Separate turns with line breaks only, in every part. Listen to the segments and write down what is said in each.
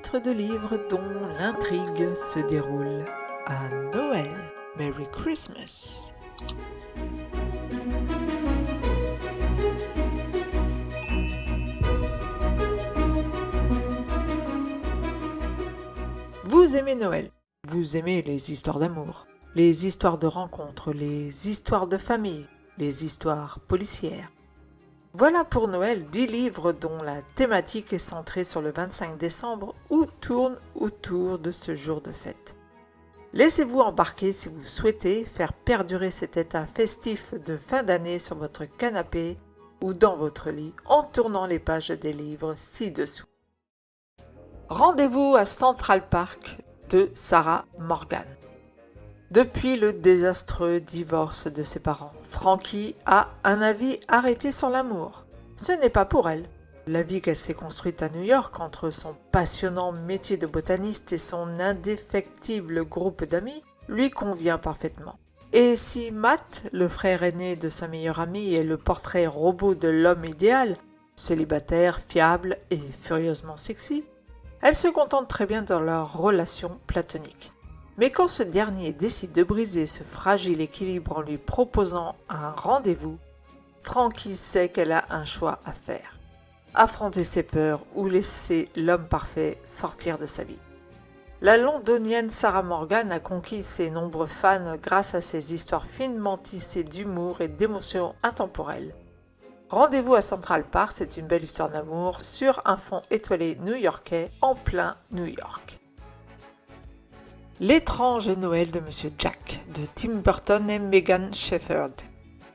titre de livre dont l'intrigue se déroule à Noël. Merry Christmas! Vous aimez Noël, vous aimez les histoires d'amour, les histoires de rencontres, les histoires de famille, les histoires policières. Voilà pour Noël 10 livres dont la thématique est centrée sur le 25 décembre ou tourne autour de ce jour de fête. Laissez-vous embarquer si vous souhaitez faire perdurer cet état festif de fin d'année sur votre canapé ou dans votre lit en tournant les pages des livres ci-dessous. Rendez-vous à Central Park de Sarah Morgan. Depuis le désastreux divorce de ses parents, Frankie a un avis arrêté sur l'amour. Ce n'est pas pour elle. La vie qu'elle s'est construite à New York entre son passionnant métier de botaniste et son indéfectible groupe d'amis lui convient parfaitement. Et si Matt, le frère aîné de sa meilleure amie, est le portrait robot de l'homme idéal, célibataire, fiable et furieusement sexy, elle se contente très bien de leur relation platonique. Mais quand ce dernier décide de briser ce fragile équilibre en lui proposant un rendez-vous, Frankie sait qu'elle a un choix à faire. Affronter ses peurs ou laisser l'homme parfait sortir de sa vie. La londonienne Sarah Morgan a conquis ses nombreux fans grâce à ses histoires finement tissées d'humour et d'émotions intemporelles. Rendez-vous à Central Park, c'est une belle histoire d'amour sur un fond étoilé new-yorkais en plein New York. L'étrange Noël de Monsieur Jack de Tim Burton et Megan Shepherd.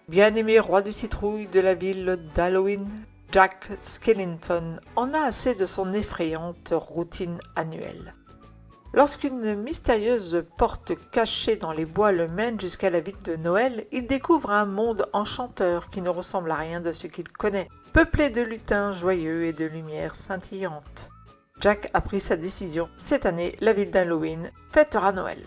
Bien-aimé roi des citrouilles de la ville d'Halloween, Jack Skellington en a assez de son effrayante routine annuelle. Lorsqu'une mystérieuse porte cachée dans les bois le mène jusqu'à la ville de Noël, il découvre un monde enchanteur qui ne ressemble à rien de ce qu'il connaît, peuplé de lutins joyeux et de lumières scintillantes. Jack a pris sa décision. Cette année, la ville d'Halloween fêtera Noël.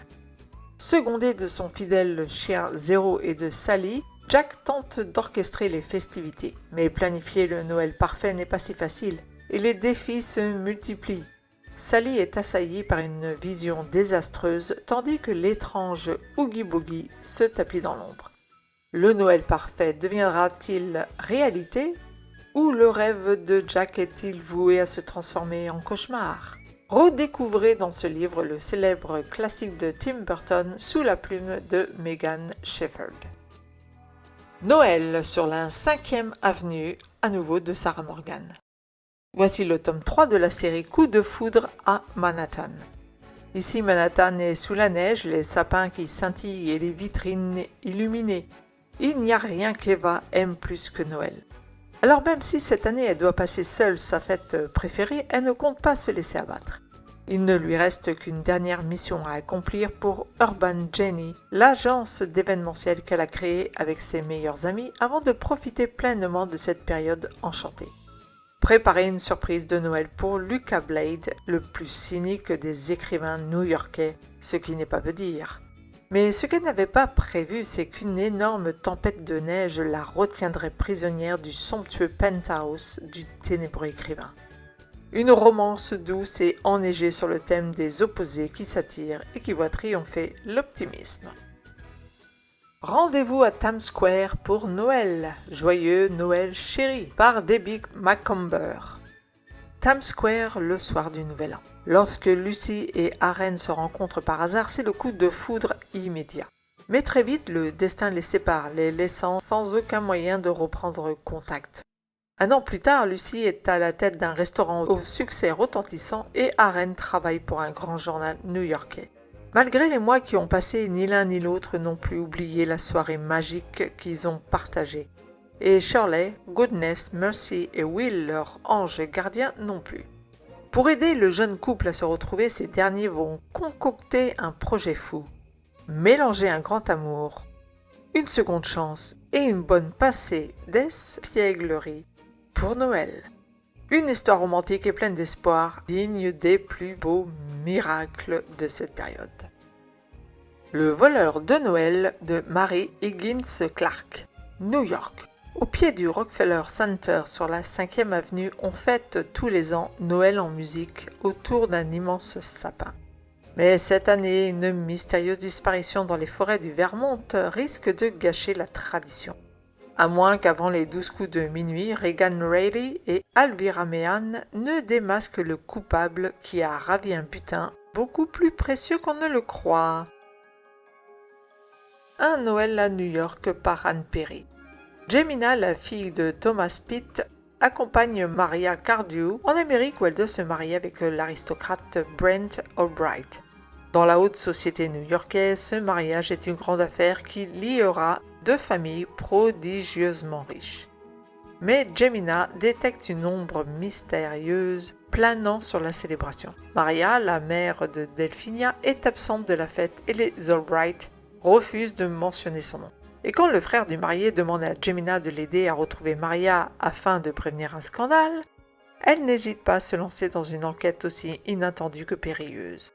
Secondé de son fidèle chien Zéro et de Sally, Jack tente d'orchestrer les festivités. Mais planifier le Noël parfait n'est pas si facile et les défis se multiplient. Sally est assaillie par une vision désastreuse tandis que l'étrange Oogie Boogie se tapit dans l'ombre. Le Noël parfait deviendra-t-il réalité ? Ou le rêve de Jack est-il voué à se transformer en cauchemar ? Redécouvrez dans ce livre le célèbre classique de Tim Burton sous la plume de Megan Shepherd. Noël sur la 5e avenue, à nouveau de Sarah Morgan. Voici le tome 3 de la série Coup de foudre à Manhattan. Ici, Manhattan est sous la neige, les sapins qui scintillent et les vitrines illuminées. Il n'y a rien qu'Eva aime plus que Noël. Alors même si cette année elle doit passer seule sa fête préférée, elle ne compte pas se laisser abattre. Il ne lui reste qu'une dernière mission à accomplir pour Urban Jenny, l'agence d'événementiel qu'elle a créée avec ses meilleurs amis avant de profiter pleinement de cette période enchantée. Préparer une surprise de Noël pour Lucas Blade, le plus cynique des écrivains new-yorkais, ce qui n'est pas peu dire. Mais ce qu'elle n'avait pas prévu, c'est qu'une énorme tempête de neige la retiendrait prisonnière du somptueux penthouse du ténébreux écrivain. Une romance douce et enneigée sur le thème des opposés qui s'attirent et qui voit triompher l'optimisme. Rendez-vous à Times Square pour Noël, joyeux Noël chéri, par Debbie Macomber. Times Square le soir du Nouvel An. Lorsque Lucy et Aren se rencontrent par hasard, c'est le coup de foudre immédiat. Mais très vite, le destin les sépare, les laissant sans aucun moyen de reprendre contact. Un an plus tard, Lucy est à la tête d'un restaurant au succès retentissant et Aren travaille pour un grand journal new-yorkais. Malgré les mois qui ont passé, ni l'un ni l'autre n'ont plus oublié la soirée magique qu'ils ont partagée. Et Shirley, Goodness, Mercy et Will, leur ange gardien, non plus. Pour aider le jeune couple à se retrouver, ces derniers vont concocter un projet fou. Mélanger un grand amour, une seconde chance et une bonne passée d'espièglerie pour Noël. Une histoire romantique et pleine d'espoir, digne des plus beaux miracles de cette période. Le voleur de Noël de Mary Higgins Clark, New York. Au pied du Rockefeller Center sur la 5e avenue, on fête tous les ans Noël en musique autour d'un immense sapin. Mais cette année, une mystérieuse disparition dans les forêts du Vermont risque de gâcher la tradition. À moins qu'avant les 12 coups de minuit, Regan Reilly et Alvira Meehan ne démasquent le coupable qui a ravi un butin beaucoup plus précieux qu'on ne le croit. Un Noël à New York par Anne Perry. Jemina, la fille de Thomas Pitt, accompagne Maria Cardew en Amérique où elle doit se marier avec l'aristocrate Brent Albright. Dans la haute société new-yorkaise, ce mariage est une grande affaire qui liera deux familles prodigieusement riches. Mais Jemina détecte une ombre mystérieuse planant sur la célébration. Maria, la mère de Delphinia, est absente de la fête et les Albright refusent de mentionner son nom. Et quand le frère du marié demande à Jemina de l'aider à retrouver Maria afin de prévenir un scandale, elle n'hésite pas à se lancer dans une enquête aussi inattendue que périlleuse.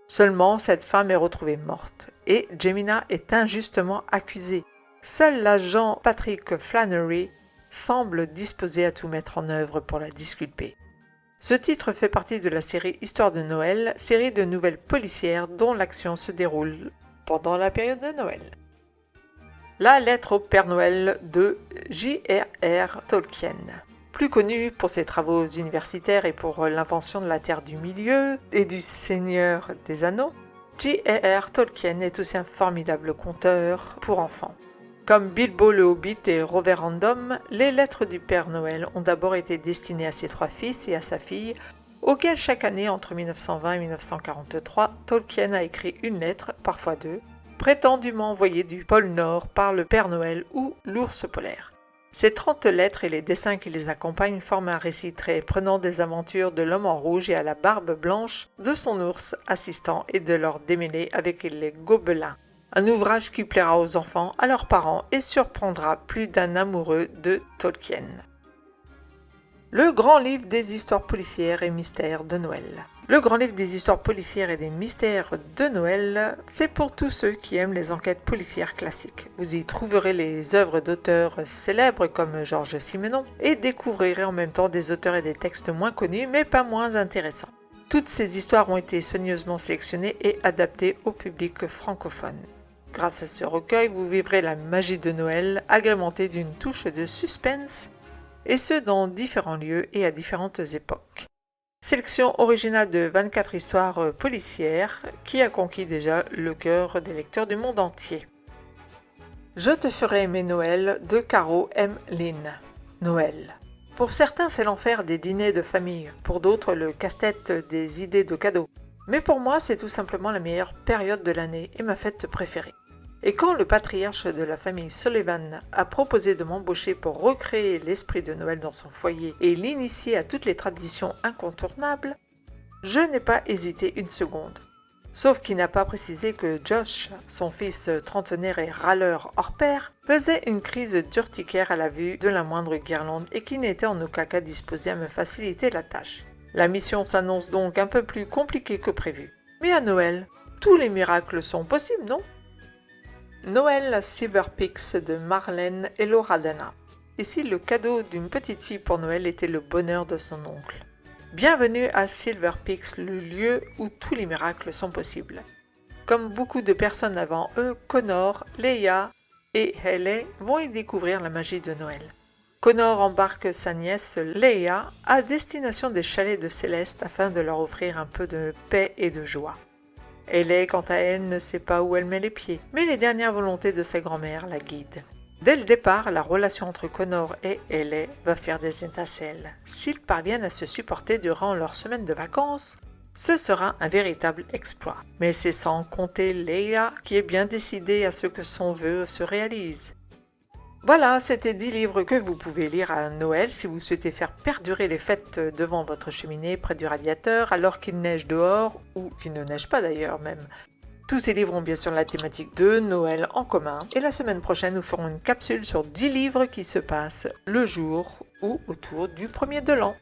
Seulement, cette femme est retrouvée morte et Jemina est injustement accusée. Seul l'agent Patrick Flannery semble disposé à tout mettre en œuvre pour la disculper. Ce titre fait partie de la série Histoire de Noël, série de nouvelles policières dont l'action se déroule pendant la période de Noël. La lettre au Père Noël de J.R.R. Tolkien. Plus connu pour ses travaux universitaires et pour l'invention de la Terre du Milieu et du Seigneur des Anneaux, J.R.R. Tolkien est aussi un formidable conteur pour enfants. Comme Bilbo le Hobbit et Roverandom, les lettres du Père Noël ont d'abord été destinées à ses trois fils et à sa fille, auxquels chaque année entre 1920 et 1943, Tolkien a écrit une lettre, parfois deux, prétendument envoyée du pôle Nord par le Père Noël ou l'ours polaire. Ces 30 lettres et les dessins qui les accompagnent forment un récit très prenant des aventures de l'homme en rouge et à la barbe blanche, de son ours assistant et de leur démêlés avec les gobelins. Un ouvrage qui plaira aux enfants, à leurs parents et surprendra plus d'un amoureux de Tolkien. Le grand livre des histoires policières et mystères de Noël. Le grand livre des histoires policières et des mystères de Noël, c'est pour tous ceux qui aiment les enquêtes policières classiques. Vous y trouverez les œuvres d'auteurs célèbres comme Georges Simenon et découvrirez en même temps des auteurs et des textes moins connus mais pas moins intéressants. Toutes ces histoires ont été soigneusement sélectionnées et adaptées au public francophone. Grâce à ce recueil, vous vivrez la magie de Noël agrémentée d'une touche de suspense et ce dans différents lieux et à différentes époques. Sélection originale de 24 histoires policières qui a conquis déjà le cœur des lecteurs du monde entier. Je te ferai aimer Noël de Caro M. Lynn. Noël. Pour certains, c'est l'enfer des dîners de famille, pour d'autres, le casse-tête des idées de cadeaux. Mais pour moi, c'est tout simplement la meilleure période de l'année et ma fête préférée. Et quand le patriarche de la famille Sullivan a proposé de m'embaucher pour recréer l'esprit de Noël dans son foyer et l'initier à toutes les traditions incontournables, je n'ai pas hésité une seconde. Sauf qu'il n'a pas précisé que Josh, son fils trentenaire et râleur hors pair, faisait une crise d'urticaire à la vue de la moindre guirlande et qu'il n'était en aucun cas disposé à me faciliter la tâche. La mission s'annonce donc un peu plus compliquée que prévu. Mais à Noël, tous les miracles sont possibles, non ? Noël à Silver Peaks de Marlène et Laura Dana. Ici, le cadeau d'une petite fille pour Noël était le bonheur de son oncle. Bienvenue à Silver Peaks, le lieu où tous les miracles sont possibles. Comme beaucoup de personnes avant eux, Connor, Leia et Hayley vont y découvrir la magie de Noël. Connor embarque sa nièce Leia à destination des chalets de Céleste afin de leur offrir un peu de paix et de joie. Hayley, quant à elle, ne sait pas où elle met les pieds, mais les dernières volontés de sa grand-mère la guident. Dès le départ, la relation entre Connor et Hayley va faire des étincelles. S'ils parviennent à se supporter durant leur semaine de vacances, ce sera un véritable exploit. Mais c'est sans compter Leia qui est bien décidée à ce que son vœu se réalise. Voilà, c'était 10 livres que vous pouvez lire à Noël si vous souhaitez faire perdurer les fêtes devant votre cheminée près du radiateur alors qu'il neige dehors, ou qu'il ne neige pas d'ailleurs même. Tous ces livres ont bien sûr la thématique de Noël en commun et la semaine prochaine nous ferons une capsule sur 10 livres qui se passent le jour ou autour du 1er de l'an.